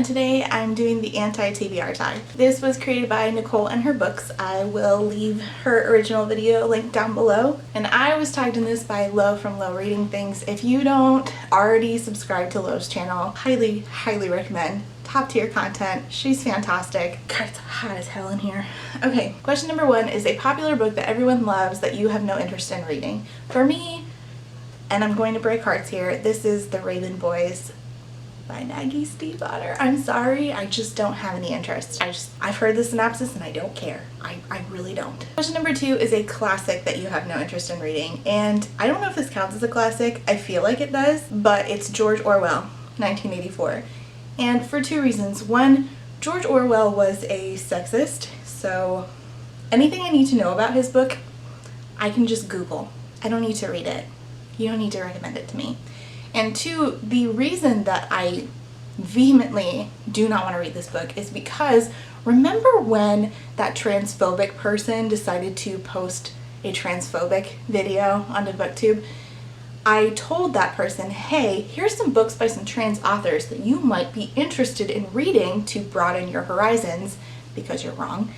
today I'm doing the anti-TBR tag. This was created by Nicole and her books. I will leave her original video linked down below. And I was tagged in this by Lo from Lo Reading Things. If you don't already subscribe to Lo's channel, highly recommend. Top tier content. She's fantastic. God, it's hot as hell in here. Okay, question number 1 is a popular book that everyone loves that you have no interest in reading. For me, and I'm going to break hearts here, this is The Raven Boys by Maggie Stiefvater. I'm sorry, I just don't have any interest. I've heard the synopsis and I don't care. I really don't. Question number 2 is a classic that you have no interest in reading, and I don't know if this counts as a classic. I feel like it does, but it's George Orwell, 1984. And for 2 reasons. 1, George Orwell was a sexist, so anything I need to know about his book, I can just Google. I don't need to read it. You don't need to recommend it to me. And 2, the reason that I vehemently do not want to read this book is because remember when that transphobic person decided to post a transphobic video onto BookTube? I told that person, hey, here's some books by some trans authors that you might be interested in reading to broaden your horizons, because you're wrong.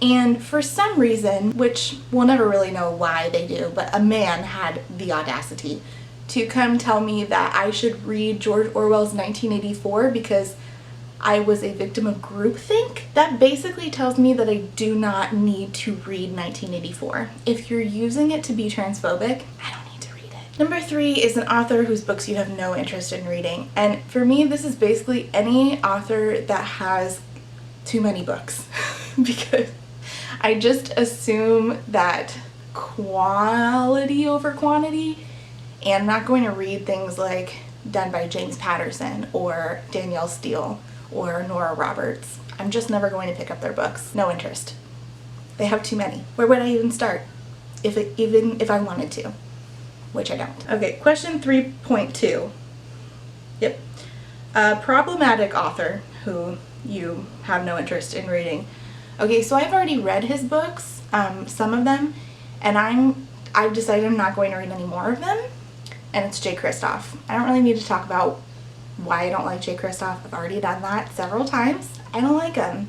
And for some reason, which we'll never really know why they do, but a man had the audacity to come tell me that I should read George Orwell's 1984 because I was a victim of groupthink. That basically tells me that I do not need to read 1984. If you're using it to be transphobic, I don't need to read it. Number 3 is an author whose books you have no interest in reading. And for me, this is basically any author that has too many books because I just assume that quality over quantity. And I'm not going to read things like done by James Patterson or Danielle Steele or Nora Roberts. I'm just never going to pick up their books. No interest. They have too many. Where would I even start? Even if I wanted to, which I don't. Okay, question 3.2. Yep. A problematic author who you have no interest in reading. Okay, so I've already read his books, some of them, and I've decided I'm not going to read any more of them. And it's Jay Kristoff. I don't really need to talk about why I don't like Jay Kristoff. I've already done that several times. I don't like him.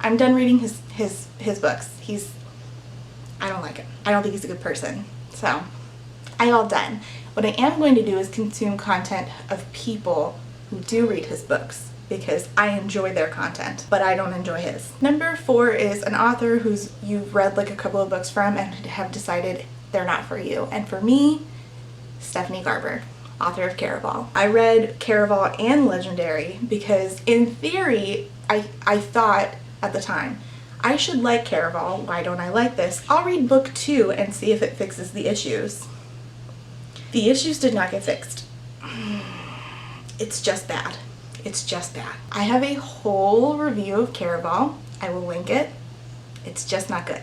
I'm done reading his books. I don't like him. I don't think he's a good person. So, I'm all done. What I am going to do is consume content of people who do read his books because I enjoy their content, but I don't enjoy his. Number 4 is an author you've read like a couple of books from and have decided they're not for you. And for me, Stephanie Garber, author of Caraval. I read Caraval and Legendary because in theory, I thought at the time, I should like Caraval, why don't I like this? I'll read book 2 and see if it fixes the issues. The issues did not get fixed. It's just bad. It's just bad. I have a whole review of Caraval. I will link it. It's just not good.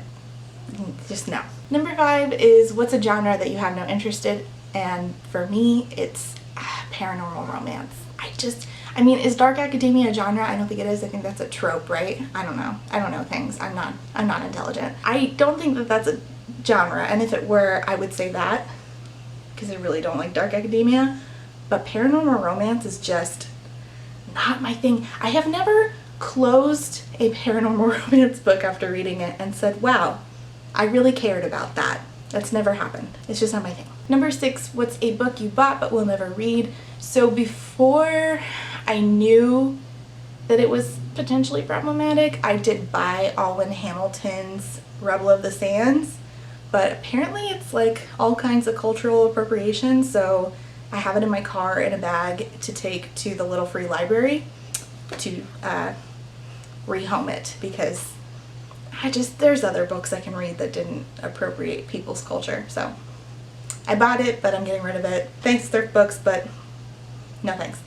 Just no. Number 5 is what's a genre that you have no interest in? And for me, it's paranormal romance. I mean, is dark academia a genre? I don't think it is. I think that's a trope, right? I don't know. I don't know things. I'm not intelligent. I don't think that that's a genre, and if it were, I would say that, because I really don't like dark academia. But paranormal romance is just not my thing. I have never closed a paranormal romance book after reading it and said, wow, I really cared about that. That's never happened. It's just not my thing. Number 6, what's a book you bought but will never read? So before I knew that it was potentially problematic, I did buy Alwyn Hamilton's Rebel of the Sands, but apparently it's like all kinds of cultural appropriation, so I have it in my car in a bag to take to the Little Free Library to rehome it because there's other books I can read that didn't appropriate people's culture. So I bought it, but I'm getting rid of it. Thanks, Thrift Books, but no thanks.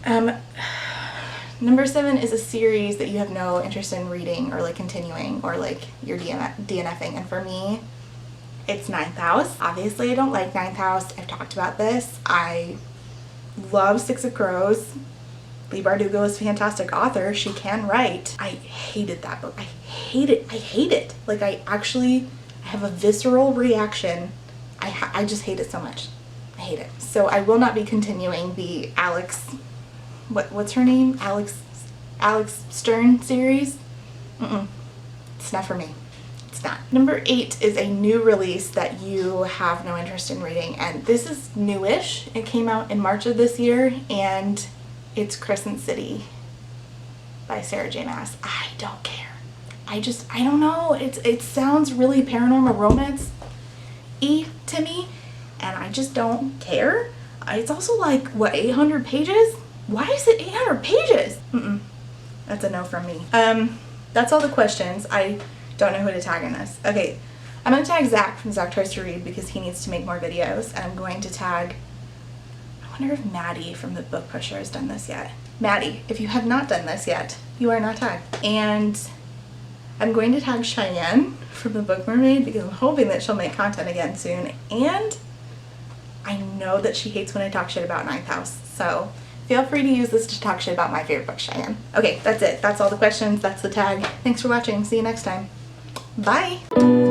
Number 7 is a series that you have no interest in reading or like continuing or like you're DNFing. And for me, it's Ninth House. Obviously, I don't like Ninth House. I've talked about this. I love Six of Crows. Leigh Bardugo is a fantastic author. She can write. I hated that book. I hate it. I hate it. Like, I have a visceral reaction. I just hate it so much. I hate it. So I will not be continuing the Alex, what's her name? Alex Alex Stern series. It's not for me. It's not. Number 8 is a new release that you have no interest in reading, and this is newish. It came out in March of this year, and it's Crescent City by Sarah J Maas. I don't care. I don't know. It sounds really paranormal romance-y to me, and I just don't care. It's also like, what, 800 pages? Why is it 800 pages? That's a no from me. That's all the questions. I don't know who to tag in this. Okay, I'm gonna tag Zach from Zach Tries to Read because he needs to make more videos, and I'm going to tag, I wonder if Maddie from the Book Pusher has done this yet. Maddie, if you have not done this yet, you are not tagged. And I'm going to tag Cheyenne from the Book Mermaid because I'm hoping that she'll make content again soon, and I know that she hates when I talk shit about Ninth House, so feel free to use this to talk shit about my favorite book, Cheyenne. Okay, that's it. That's all the questions. That's the tag. Thanks for watching. See you next time. Bye!